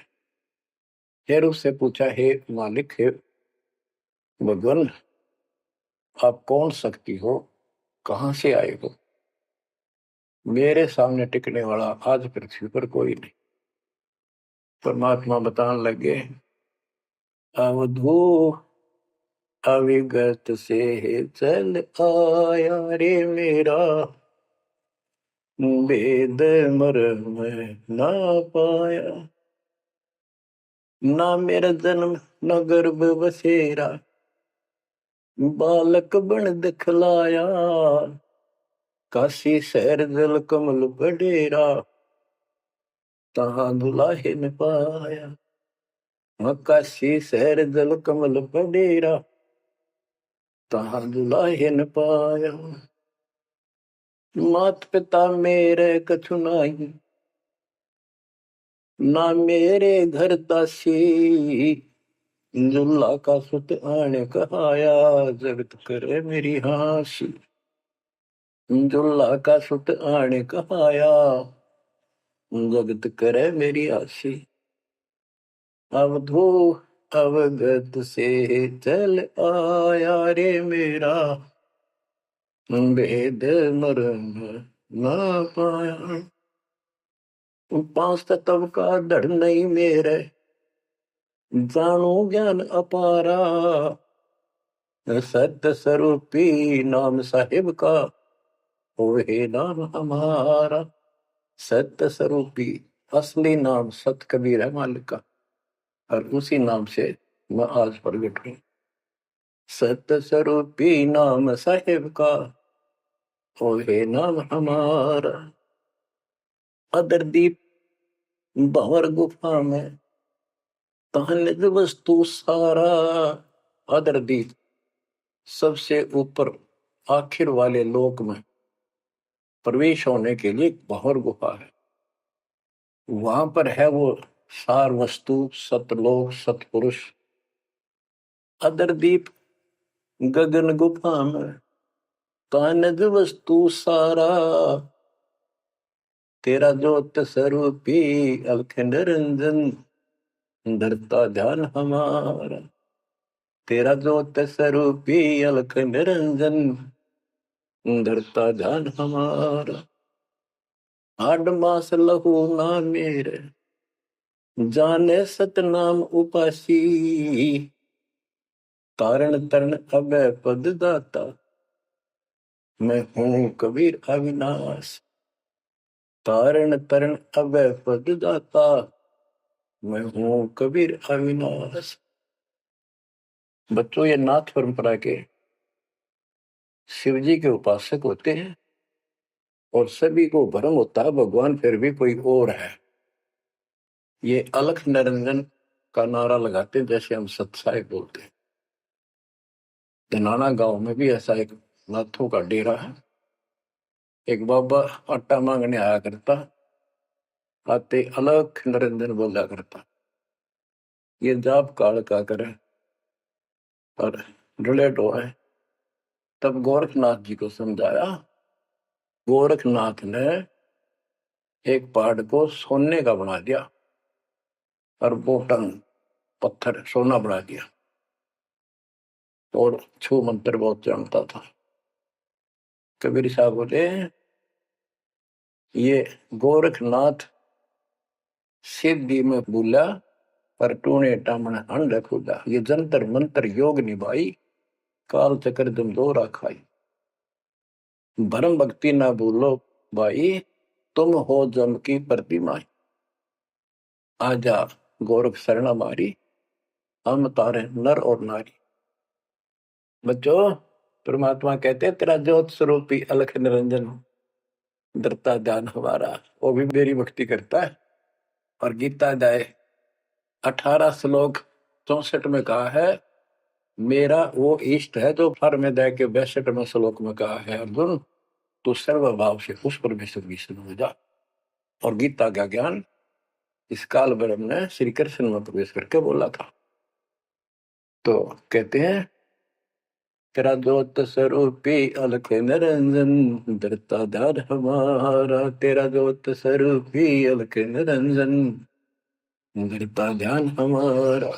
फिर उससे पूछा, हे मालिक, हे भगवान, आप कौन शक्ति हो, कहां से आए हो, मेरे सामने टिकने वाला आज पृथ्वी पर कोई नहीं। परमात्मा बताने लगे, अवधू अविगत से चल आया रे मेरा, वेद मर्म ना पाया, ना मेरा जन्म न गर्भ बसेरा, बालक बन दिखलाया, काशी शहर जल कमल बडेरा, तहां दुलाहे न पाया। काशी शहर जल कमल बडेरा, तहां दुलाहे न पाया। मात पिता मेरे कछु नाही, ना मेरे घर दासी, जुल्ला का सुत आने कहाया, जगत करे मेरी हासी। जुल्ला का सुत आने कहाया, जगत करे मेरी हासी। अवधू अवगत से चल आया रे मेरा, वेद मरण ना पाया। पांच तत्व का धड़ नहीं मेरे, जानो ज्ञान अपारा। सत्य स्वरूपी नाम साहिब का, ओहे नाम हमारा। सत्य स्वरूपी असली नाम सत कबीर है मालिक का, और उसी नाम से मैं आज प्रगट हूं। सत्य स्वरूपी नाम साहिब का, ओहे नाम हमारा। अदरदीप भंवर गुफा में, तहनिज वस्तु सारा। अदरदीप सबसे ऊपर आखिर वाले लोक में प्रवेश होने के लिए भंवर गुफा है। वहां पर है वो सार वस्तु, सतलोक, सतपुरुष। अदरदीप गगन गुफा में, तहनिज वस्तु सारा। तेरा ज्योत स्वरूपी अलख निरंजन, धरता ध्यान हमारा। तेरा ज्योत स्वरूपी अलख निरंजन, धरता ध्यान हमारा। आठ मास लहू ना मेरे, जाने सतनाम उपासी। तारण तरण अभय पद दाता, मैं हूं कबीर अविनाश। तारण तरण अभय पद दाता, मैं हूं कबीर अविनाश। बच्चों, ये नाथ परंपरा के शिव जी के उपासक होते हैं और सभी को भ्रम होता है भगवान फिर भी कोई और है। ये अलख निरंजन का नारा लगाते जैसे हम सत्साई बोलते हैं। धनाना गांव में भी ऐसा एक नाथों का डेरा है। एक बाबा आटा मांगने आया करता, आते अलख निरंजन बोला करता। ये जाप काल का करे पर रिलेट हुआ है। तब गोरखनाथ जी को समझाया। गोरखनाथ ने एक पहाड़ को सोने का बना दिया और बोटन पत्थर सोना बना दिया, और छू मंत्र बहुत जानता था। कबीर साहब बोले, ये गोरखनाथ सिद्धि में बोला पर टूणे टामण अंड खुदा। ये जंतर मंत्र योग निभाई, काल चक्र तुम दो राखाई। भरम भक्ति ना भूलो भाई, तुम हो जम की प्रतिमा। आजा गोरख शरण मारी, हम तारे नर और नारी। बच्चों, परमात्मा कहते हैं तेरा ज्योत स्वरूपी अलख निरंजन, धरता ध्यान हमारा। वो भी मेरी भक्ति करता है। और गीता अध्याय 18 श्लोक 64 में कहा है, मेरा वो इष्ट है जो फर में दे के 62वें श्लोक में कहा है, अर्जुन तू सर्वभाव से उस परमेश्वर की शरण हो जा। और गीता का ज्ञान इस काल ब्रह्म ने श्री कृष्ण में प्रवेश करके बोला था। तो कहते हैं, तेरा ज्योत स्वरूपी अलख निरंजन, धरता ध्यान हमारा। तेरा ज्योत स्वरूपी अलख निरंजन, धरता ध्यान हमारा।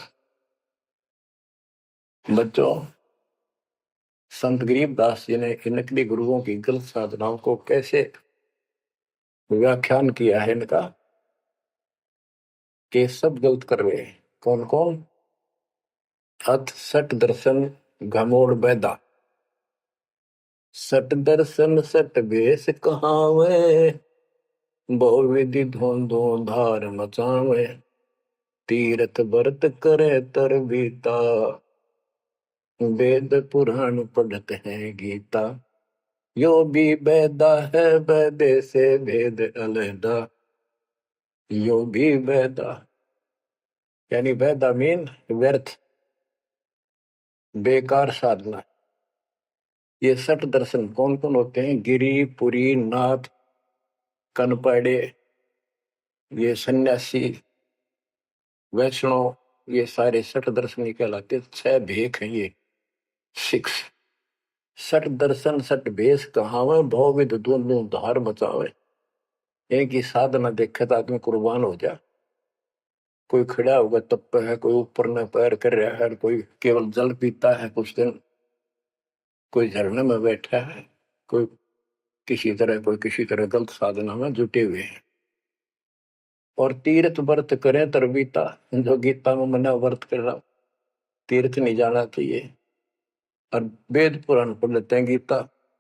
बच्चों, संत गरीबदास जी ने इन नकली गुरुओं की गलत साधनाओं को कैसे व्याख्यान किया है इनका, कि सब गलत कर रहे हैं। कौन कौन? अथ सट दर्शन घमोड़ बैदा। सट दर्शन सट बेस कहावे, बहु विधि धोंधो धार मचावे। तीरथ व्रत करे तर बीता, वेद पुराण पढ़ते हैं गीता। यो भी बैदा है बैदे से भेद अलहदा। यो भी बैदा यानी बैदा मीन व्यर्थ, बेकार साधना। ये सठ दर्शन कौन कौन होते हैं? गिरी, पुरी, नाथ, कनपड़े, ये सन्यासी, वैष्णव, ये सारे सठ दर्शन कहलाते। 6 भेख हैं ये, 6। सठ दर्शन सठ भेष कहावे, भवविद दोनों धार बचावे। एक ही साधना देखे तो आदमी कुर्बान हो जा। कोई खड़ा होगा तब पे है, कोई ऊपर न पैर कर रहा है, कोई केवल जल पीता है कुछ दिन, कोई झरने में बैठा है, कोई किसी तरह गलत साधना में जुटे हुए हैं। और तीर्थ व्रत करें तरबीता, जो गीता में मना व्रत कर रहा, तीर्थ नहीं जाना चाहिए। और वेद पुराण पढ़ लेते हैं,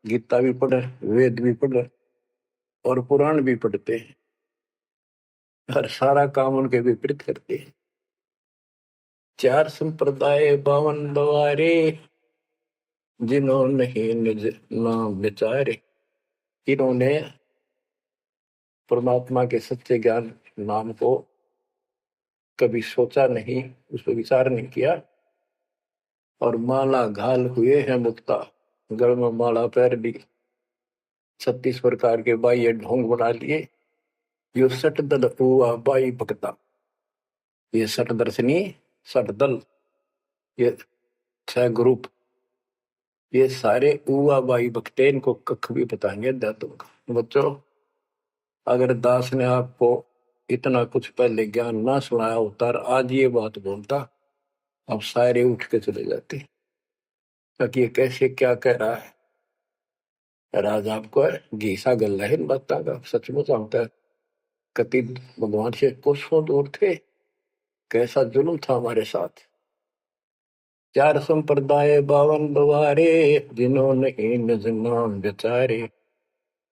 गीता भी पढ़े, वेद भी पढ़े और पुराण भी पढ़ते हैं, हर सारा काम उनके विपरीत करते हैं। 4 संप्रदाय 52 द्वारे, जिन्होंने ही निज नाम विचारे। इन्होंने परमात्मा के सच्चे ज्ञान नाम को कभी सोचा नहीं, उस पर विचार नहीं किया, और माला घाल हुए हैं मुक्ता, गल में माला पैर ली, 36 प्रकार के बाह्य ढोंग बना लिए। यो सट दल हुआ बाई भक्ता, ये सट दर्शनी, सट दल, ये 6 ग्रुप, ये सारे उआ बाई भक्ते, इनको कख भी बताएंगे अध्यात्म का। बच्चों, अगर दास ने आपको इतना कुछ पहले ज्ञान ना सुनाया होता और आज ये बात बोलता, अब सारे उठ के चले जाते, ताकि ये कैसे क्या कह रहा है। राज आपको घीसा गल है इन बातों का, सचमुच होता है। कति भगवान से कोसों दूर थे, कैसा जुल्म था हमारे साथ। 4 संप्रदाय 52 द्वारे, जिन्होंने निज नाम विचारे।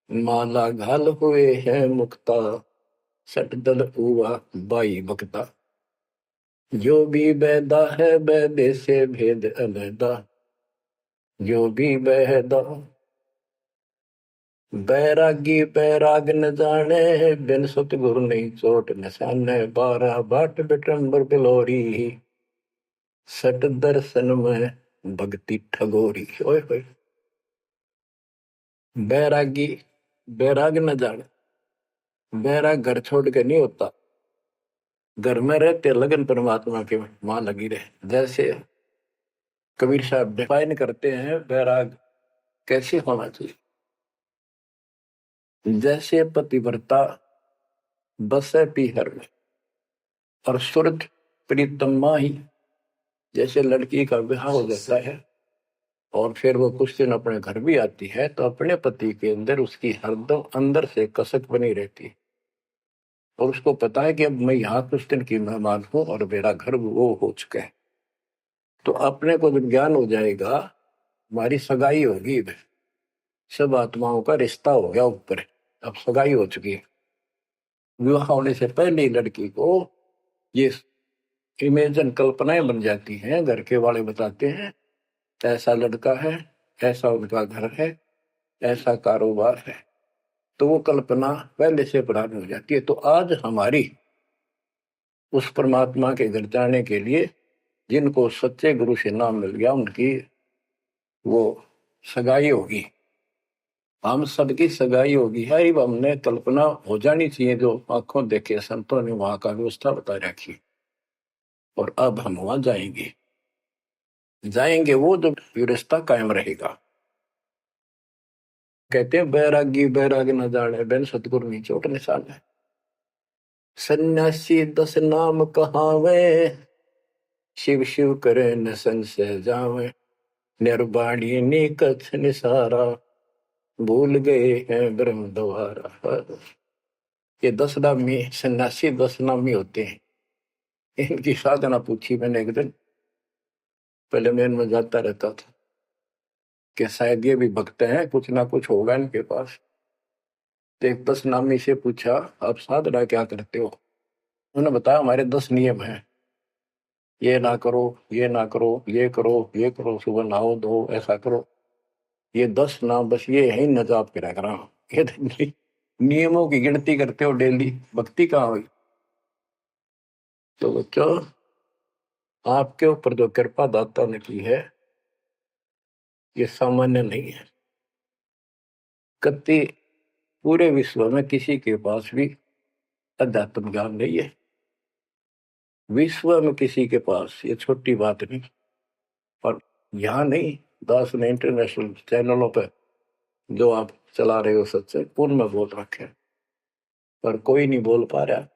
माला घाल हुए हैं मुक्ता, सट दल हुआ बाई भक्ता। जो भी बैदा है बैदे से भेद अलैदा, जो भी बैदा। बैरागी बैराग न जाने, बिन सतगुरु नहीं चोट निशाने। 12 बाट बिटंबर बिलोरी, सट दर्शन में भक्ति ठगोरी। ओए होए, बैरागी बैराग न जाने, बैराग घर छोड़ के नहीं होता, घर में रहते लगन परमात्मा के वहां लगी रहे। जैसे कबीर साहब डिफाइन करते हैं बैराग कैसे होना चाहिए। जैसे पतिव्रता बसे पीहर में और सुरत प्रीतमा ही, जैसे लड़की का विवाह हो जाता है और फिर वो कुछ दिन अपने घर भी आती है, तो अपने पति के अंदर उसकी हरदम अंदर से कसक बनी रहती है, और उसको पता है कि अब मैं यहाँ कुछ दिन की मेहमान हूं और मेरा घर वो हो चुका है। तो अपने को जब ज्ञान हो जाएगा, हमारी सगाई होगी, सब आत्माओं का रिश्ता हो गया ऊपर, अब सगाई हो चुकी है। विवाह होने से पहले ही लड़की को ये इमेजन कल्पनाएं बन जाती हैं, घर के वाले बताते हैं ऐसा लड़का है, ऐसा उनका घर है, ऐसा कारोबार है, तो वो कल्पना पहले से पुरानी हो जाती है। तो आज हमारी उस परमात्मा के घर जाने के लिए जिनको सच्चे गुरु से नाम मिल गया, उनकी वो सगाई होगी, हम सबकी सगाई होगी है। हमने कल्पना हो जानी चाहिए, जो आंखों देखे संतों ने वहां का व्यवस्था बता रखी, और अब हम वहां जाएंगे वो जो रिश्ता कायम रहेगा। कहते हैं बैरागी बैराग न जाने, बिन सतगुरु नहीं चोट निशान है। सन्यासी 10 नाम कहावे, शिव शिव करे न संशय जावे। निर्वाणी नी कछ निसारा, भूल गए हैं ब्रह्म द्वारा। ये 10 नामी सन्यासी 10 नामी होते हैं। इनकी साधना पूछी मैंने एक दिन, पहले मैं इनमें जाता रहता था कि शायद ये भी भक्त हैं, कुछ ना कुछ होगा इनके पास। तो एक 10 नामी से पूछा, आप साधना क्या करते हो? उन्होंने बताया हमारे 10 नियम हैं, ये ना करो, ये ना करो, ये करो, ये करो, सुबह नहाओ धो, ऐसा करो। ये 10 नाम बस ये है न जाप करा करा। ये नियमों की गिनती करते हो डेली, भक्ति कहाँ हुई? तो बच्चों, आपके ऊपर जो कृपा दाता ने की है, ये सामान्य नहीं है। कति पूरे विश्व में किसी के पास भी अध्यात्म ज्ञान नहीं है, विश्व में किसी के पास, ये छोटी बात नहीं। और यहाँ नहीं, दास ने इंटरनेशनल चैनलों पर जो आप चला रहे हो सत्संग, उनमें बोल रखे, पर कोई नहीं बोल पा रहा।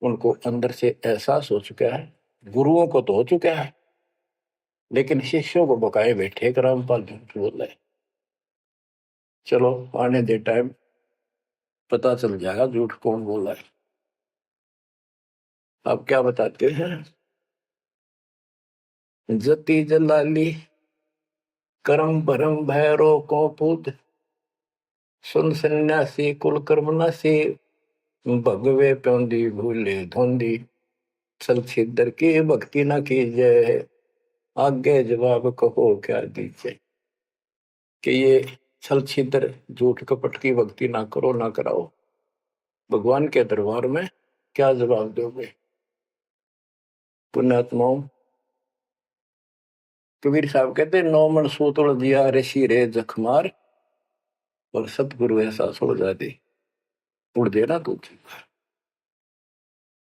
उनको अंदर से एहसास हो चुका है, गुरुओं को तो हो चुका है, लेकिन शिष्यों को बकाए बैठे रामपाल झूठ बोल रहे। चलो आने दे टाइम, पता चल जाएगा झूठ कौन बोला है। आप क्या बताते हैं? जति जलाली करम भरम भैरो को पूत, सुन सन्यासी कुल कर्म नासी, भगवे प्योंदी भूले धोंदी, चल छिदर की भक्ति न कीजिए, आगे जवाब कहो क्या दीजिए। कि ये छल छिद्र झूठ कपट की भक्ति ना करो ना कराओ, भगवान के दरबार में क्या जवाब दोगे? पुण्यात्माओं, कबीर साहब कहते 9 मन सूतुल दिया ऋषि रे जखमार, और सतगुरु ऐसा सोच जाती उड़ देना तू।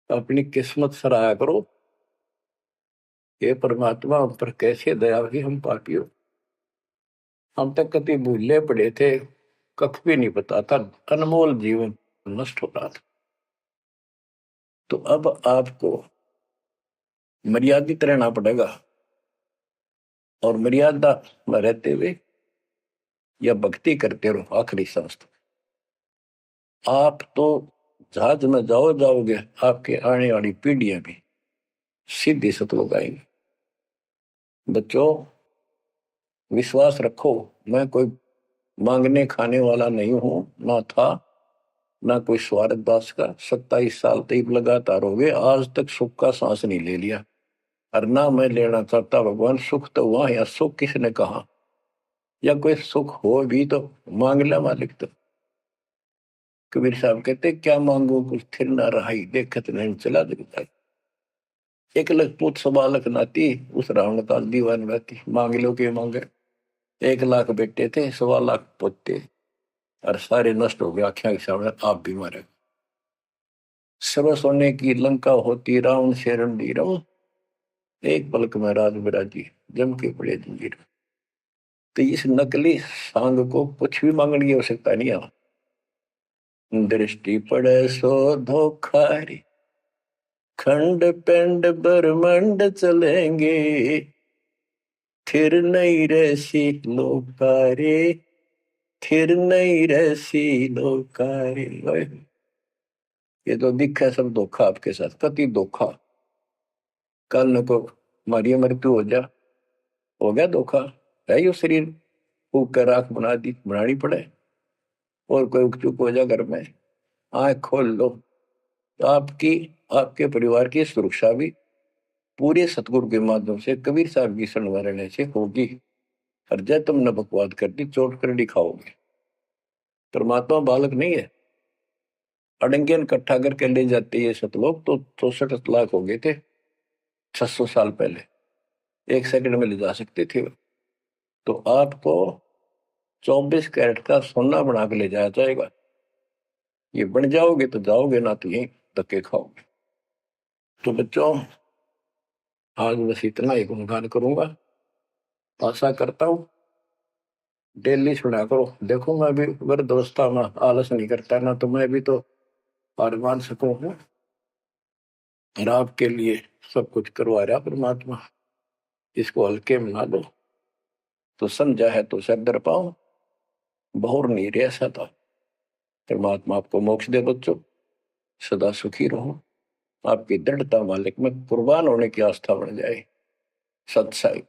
अपनी किस्मत सराहा करो, ये परमात्मा हम पर कैसे दया हुई, हम पापियों। हम तक कभी भूले पड़े थे, कख भी नहीं पता था, अनमोल जीवन नष्ट हो रहा था। तो अब आपको मर्यादित रहना पड़ेगा, और मर्यादा में रहते हुए या भक्ति करते रहो आखिरी सांस तक। आप तो जहाज में जाओगे, आपके आने वाली पीढ़ियां भी सीधी सतलोक आएंगी। बच्चों, विश्वास रखो, मैं कोई मांगने खाने वाला नहीं हूं, ना था ना कोई स्वार्थ दास का। 27 साल तक लगातार हो गए, आज तक सुख का सांस नहीं ले लिया, और ना मैं लेना चाहता। भगवान सुख तो हुआ, या सुख किसने कहा? या कोई सुख हो भी तो मांग ले मालिक। तो कबीर साहब कहते क्या मांगो कुछ थिर ना रहाई, देखत नहीं चला दिखता। 1 लाख पूत 1.25 लाख नाती, उस रावण का दीवान रहती। मांग लो के मांगे, 1 लाख बेटे थे, 1.25 लाख पोते, और सारे नष्ट हो गए आख्या के सामने। आप भी मारे। सर्व सोने की लंका होती, रावण से रणधीर, एक पलक में राज बिराजी, जम के पड़े जंजीर। तो इस नकली सांग को कुछ भी मांगने की आवश्यकता नहीं है। दृष्टि पड़े सो धोखारी, खंड पिंड ब्रह्मंड चलेंगे, थिर नहीं रहसी लोकारे, थिर नहीं रहसी लोकारे। ये तो दिखा सब धोखा आपके साथ, कति धोखा। कल न को मारी मृत्यु हो गया धोखा, है यो शरीर फूक कर राख बना दी, बनानी पड़े। और कोई उकचुक हो जा घर में, आंख खोल लो, तो आपकी आपके परिवार की सुरक्षा भी पूरे सतगुरु के माध्यम से, कबीर साहब की शरण रहने से होगी। और जय तुमने बकवाद कर दी, चोट कर दिखाओगे। परमात्मा बालक नहीं है। अड़ंगियन इकट्ठा करके ले जाते ये सतलोक, तो 64 लाख हो गए थे 600 साल पहले, 1 सेकंड में ले जा सकते थे। तो आपको 24 कैरेट का सोना बना के ले जाया जाएगा। ये बन जाओगे तो जाओगे, ना तो यही धक्के खाओगे। तो बच्चों, आज बस इतना ही गुणगान करूंगा। आशा करता हूं डेली सुना करो। देखो मैं भी वृद्धावस्था में आलस नहीं करता ना, तो मैं भी तो हार मान सकूं हूं, और आपके लिए सब कुछ करवा रहा परमात्मा। इसको हल्के में ना लो, तो समझा है तो सर दर पाओ, बहुर नहीं रह ऐसा था। परमात्मा आपको मोक्ष दे बच्चों, सदा सुखी रहो। आपकी दृढ़ता मालिक में कुर्बान होने की आस्था बढ़ जाए। सत्साई।